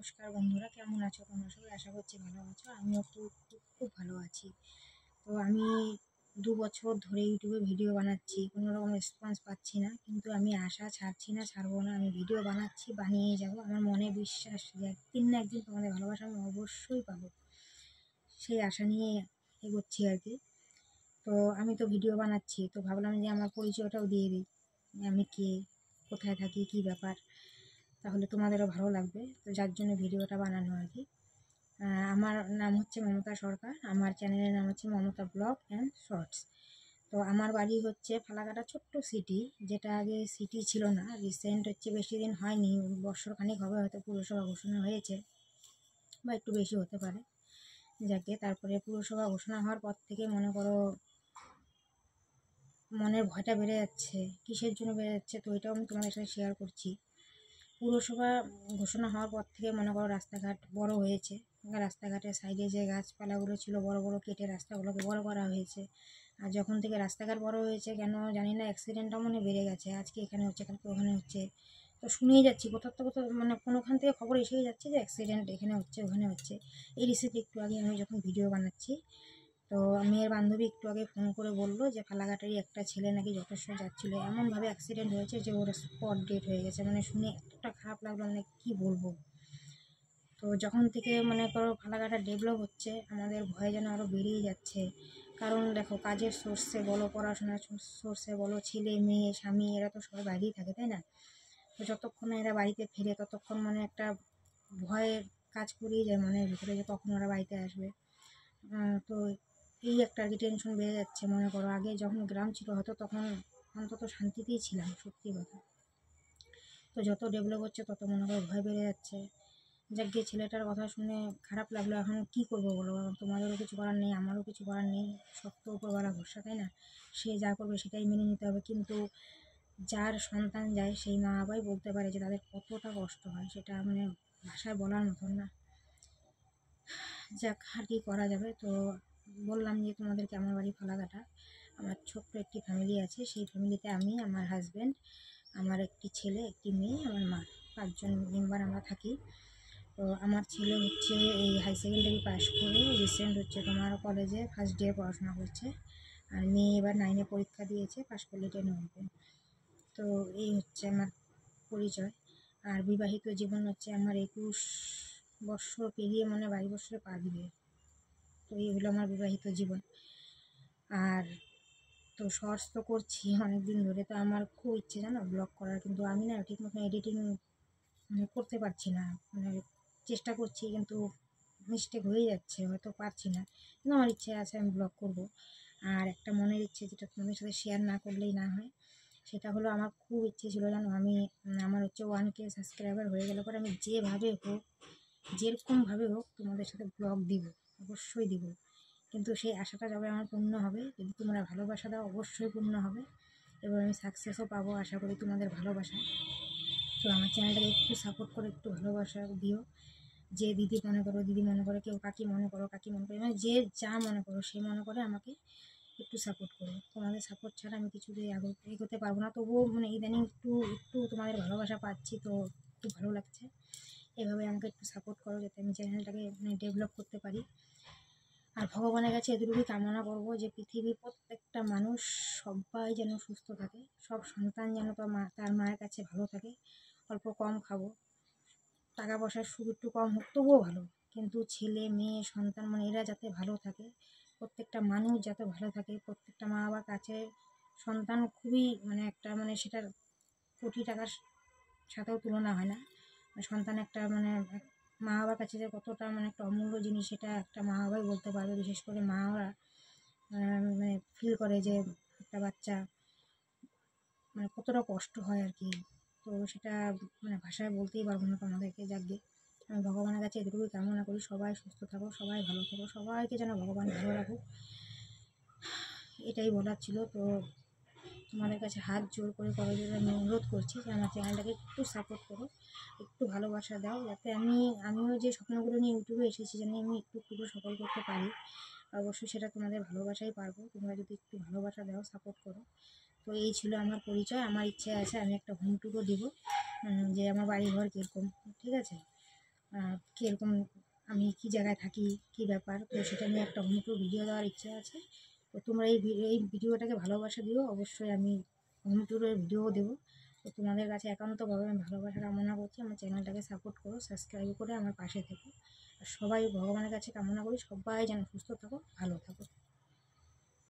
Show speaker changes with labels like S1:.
S1: নমস্কার বন্ধুরা, কেমন আছো তোমরা সবাই? আশা করছি ভালো আছো। আমিও খুব খুব খুব ভালো আছি। তো আমি 2 বছর ধরে ইউটিউবে ভিডিও বানাচ্ছি, কোনো রকম রেসপন্স পাচ্ছি না, কিন্তু আমি আশা ছাড়ছি না, ছাড়বো না। আমি ভিডিও বানাচ্ছি, বানিয়েই যাবো। আমার মনে বিশ্বাস যে একদিন না একদিন তোমাদের ভালোবাসা আমি অবশ্যই পাবো, সেই আশা নিয়ে এগোচ্ছি আর কি। তো আমি তো ভিডিও বানাচ্ছি, তো ভাবলাম যে আমার পরিচয়টাও দিয়ে দিই, আমি কে, কোথায় থাকি, কী ব্যাপার, তাহলে তোমাদেরও ভালো লাগবে। তো যার জন্য ভিডিওটা বানানো আর কি। আমার নাম হচ্ছে মমতা সরকার, আমার চ্যানেলের নাম হচ্ছে মমতা ব্লগ অ্যান্ড শর্টস। তো আমার বাড়ি হচ্ছে ফালাকাটা, ছোট্ট সিটি, যেটা আগে সিটি ছিল না। রিসেন্ট হচ্ছে, বেশি দিন হয়নি, বছরখানেক হবে হয়তো পুরসভা ঘোষণা হয়েছে, বা একটু বেশি হতে পারে। যাকে তারপরে পুরসভা ঘোষণা হওয়ার পর থেকে মনে করো মনের ভয়টা বেড়ে যাচ্ছে। কিসের জন্য বেড়ে যাচ্ছে, তো এটাও আমি তোমাদের সাথে শেয়ার করছি। পুরসভা ঘোষণা হওয়ার পর থেকে মনে করো রাস্তাঘাট বড় হয়েছে। রাস্তাঘাটের সাইডে যে গাছপালাগুলো ছিল বড় বড়, কেটে রাস্তাগুলোকে বড় করা হয়েছে। আর যখন থেকে রাস্তাঘাট বড় হয়েছে, কেন জানি না, অ্যাক্সিডেন্টটা মনে বেড়ে গেছে। আজকে এখানে হচ্ছে, কালকে ওখানে হচ্ছে। তো শুনেই যাচ্ছি, কোথাও তো কোথাও, মানে কোনোখান থেকে খবর এসেই যাচ্ছে যে অ্যাক্সিডেন্ট এখানে হচ্ছে, ওখানে হচ্ছে। এই রিসেন্ট একটু আগে আমি যখন ভিডিও বানাচ্ছি, তো মেয়ের বান্ধবী একটু আগে ফোন করে বললো যে ফালাকাটারই একটা ছেলে নাকি যথেষ্ট যাচ্ছিলো, এমনভাবে অ্যাক্সিডেন্ট হয়েছে যে ওর স্পট ডেট হয়ে গেছে। মানে শুনে এতটা খারাপ লাগলো, মানে কী বলবো। তো যখন থেকে মনে করো ফালাকাটা ডেভেলপ হচ্ছে, আমাদের ভয় যেন আরও বেড়েই যাচ্ছে। কারণ দেখো, কাজের সোর্সে বলো, পড়াশোনার সোর্সে বলো, ছেলে মেয়ে স্বামী এরা তো সবাই বাইরেই থাকে, তাই না? তো যতক্ষণ না এরা বাড়িতে ফেরে, ততক্ষণ মানে একটা ভয়ের কাজ করেই যায় মনের ভিতরে, যে কখন ওরা বাড়িতে আসবে। তো এই একটা আর কি টেনশন বেড়ে যাচ্ছে। মনে করো আগে যখন গ্রাম ছিল হয়তো তখন অন্তত শান্তিতেই ছিলাম, সত্যি কথা। তো যত ডেভেলপ হচ্ছে তত মনে করো ভয় বেড়ে যাচ্ছে। যাক গিয়ে, ছেলেটার কথা শুনে খারাপ লাগলো। এখন কি করবো বলো, তোমাদেরও কিছু করার নেই, আমারও কিছু করার নেই। সব তো উপরওয়ালা ভরসা, তাই না? সে যা করবে সেটাই মেনে নিতে হবে। কিন্তু যার সন্তান যায়, সেই মা বাবাই বলতে পারে যে তাদের কতটা কষ্ট হয়, সেটা মানে ভাষায় বলার মতন না। যাক, আর কি করা যাবে। তো বললাম যে তোমাদেরকে, আমার বাড়ি ফালাকাটা। আমার ছোট্ট একটি ফ্যামিলি আছে, সেই ফ্যামিলিতে আমি, আমার হাজব্যান্ড, আমার একটি ছেলে, একটি মেয়ে, আমার মা, 5জন মেম্বার আমরা থাকি। তো আমার ছেলে হচ্ছে এই হাই সেকেন্ডারি পাস করে রিসেন্ট হচ্ছে তোমার কলেজে ফার্স্ট ইয়ার পড়াশোনা করছে। আর মেয়ে এবার 9-এ পরীক্ষা দিয়েছে, পাস করলে 10-এ উঠবে। তো এই হচ্ছে আমার পরিচয়। আর বিবাহিত জীবন হচ্ছে আমার 21 বছর পেরিয়ে, মানে 22 বছরে পা দিবে। তো এই হলো আমার বিবাহিত জীবন। আর তো শর্টস তো করছি অনেক দিন ধরে। তো আমার খুব ইচ্ছে জানো ব্লগ করার, কিন্তু আমি না ঠিক মতো এডিটিং মানে করতে পারছি না। মানে চেষ্টা করছি, কিন্তু মিস্টেক হয়ে যাচ্ছে, হয়তো পারছি না। কিন্তু আমার ইচ্ছে আছে, আমি ব্লগ করব। আর একটা মনের ইচ্ছে, যেটা তোমাদের সাথে শেয়ার না করলেই না হয়, সেটা হলো আমার খুব ইচ্ছে ছিল জানো, আমি আমার হচ্ছে 1K সাবস্ক্রাইবার হয়ে গেলে পরে আমি যেভাবে হোক, যেরকমভাবে হোক তোমাদের সাথে ব্লগ দিব, অবশ্যই দিব। কিন্তু সেই আশাটা যবে আমার পূর্ণ হবে, যদি তোমরা ভালোবাসা দাও, অবশ্যই পূর্ণ হবে, এবং আমি সাকসেসও পাবো আশা করি তোমাদের ভালোবাসায়। তো আমার চ্যানেলটাকে একটু সাপোর্ট করে, একটু ভালোবাসা দিও। যে দিদি মনে করো, দিদি মনে করে, কেউ কাকি মনে করো, কাকি মনে করে, মানে যে যা মনে করো, সে মনে করে আমাকে একটু সাপোর্ট করো। তোমাদের সাপোর্ট ছাড়া আমি কিছুতেই এগোতে পারবো না। তবুও মানে ইদানিং একটু একটু তোমাদের ভালোবাসা পাচ্ছি, তো একটু ভালো লাগছে। এভাবে আমাকে একটু সাপোর্ট করো, যাতে আমি চ্যানেলটাকে মানে ডেভেলপ করতে পারি। আর ভগবানের কাছে এতটুকুই কামনা করবো যে পৃথিবীর প্রত্যেকটা মানুষ সবাই যেন সুস্থ থাকে, সব সন্তান যেন তার মায়ের কাছে ভালো থাকে। অল্প কম খাবো, টাকা পয়সার সুখ একটু কম হোক তবুও ভালো, কিন্তু ছেলে মেয়ে সন্তান মানে এরা যাতে ভালো থাকে, প্রত্যেকটা মানুষ যাতে ভালো থাকে। প্রত্যেকটা মা বাবার কাছে সন্তান খুবই মানে একটা, মানে সেটার কোটি টাকার সাথেও তুলনা হয় না। সন্তান একটা মানে মা বাবার কাছে যে কতটা মানে একটা অমূল্য জিনিস, সেটা একটা মা বাবাই বলতে পারবে। বিশেষ করে মারা মানে ফিল করে যে একটা বাচ্চা মানে কতটা কষ্ট হয় আর কি। তো সেটা মানে ভাষায় বলতেই পারবো না তোমাদেরকে। যাকে আমি ভগবানের কাছে এটুকুই কামনা করি, সবাই সুস্থ থাকো, সবাই ভালো থাকো, সবাইকে যেন ভগবান ভালো রাখুক, এটাই বলার ছিল। তো তোমাদের কাছে হাত জোর করে করজোড়ে আমি অনুরোধ করছি যে আমার চ্যানেলটাকে একটু সাপোর্ট করো, একটু ভালোবাসা দাও, যাতে আমিও যে স্বপ্নগুলো নিয়ে ইউটিউবে এসেছি, যেন আমি একটু একটু সফল করতে পারি। অবশ্যই সেটা তোমাদের ভালোবাসাই পারবো, তোমরা যদি একটু ভালোবাসা দাও, সাপোর্ট করো। তো এই ছিল আমার পরিচয়। আমার ইচ্ছে আছে আমি একটা হোম ট্যুরও দিব, যে আমার বাড়ি ঘর কীরকম, ঠিক আছে? কীরকম আমি কী জায়গায় থাকি, কী ব্যাপার, তো সেটা নিয়ে একটা হোম ট্যুর ভিডিও দেওয়ার ইচ্ছা আছে। তো তোমরা এই ভিডিওটাকে ভালোবাসা দিও, অবশ্যই আমি হোম ট্যুরের ভিডিও দেবো। তো তোমাদের কাছে একান্তভাবে আমি ভালোবাসা কামনা করছি, আমার চ্যানেলটাকে সাপোর্ট করো, সাবস্ক্রাইব করে আমার পাশে থেকো। আর সবাই ভগবানের কাছে কামনা করি সবাই যেন সুস্থ থাকো, ভালো থাকো।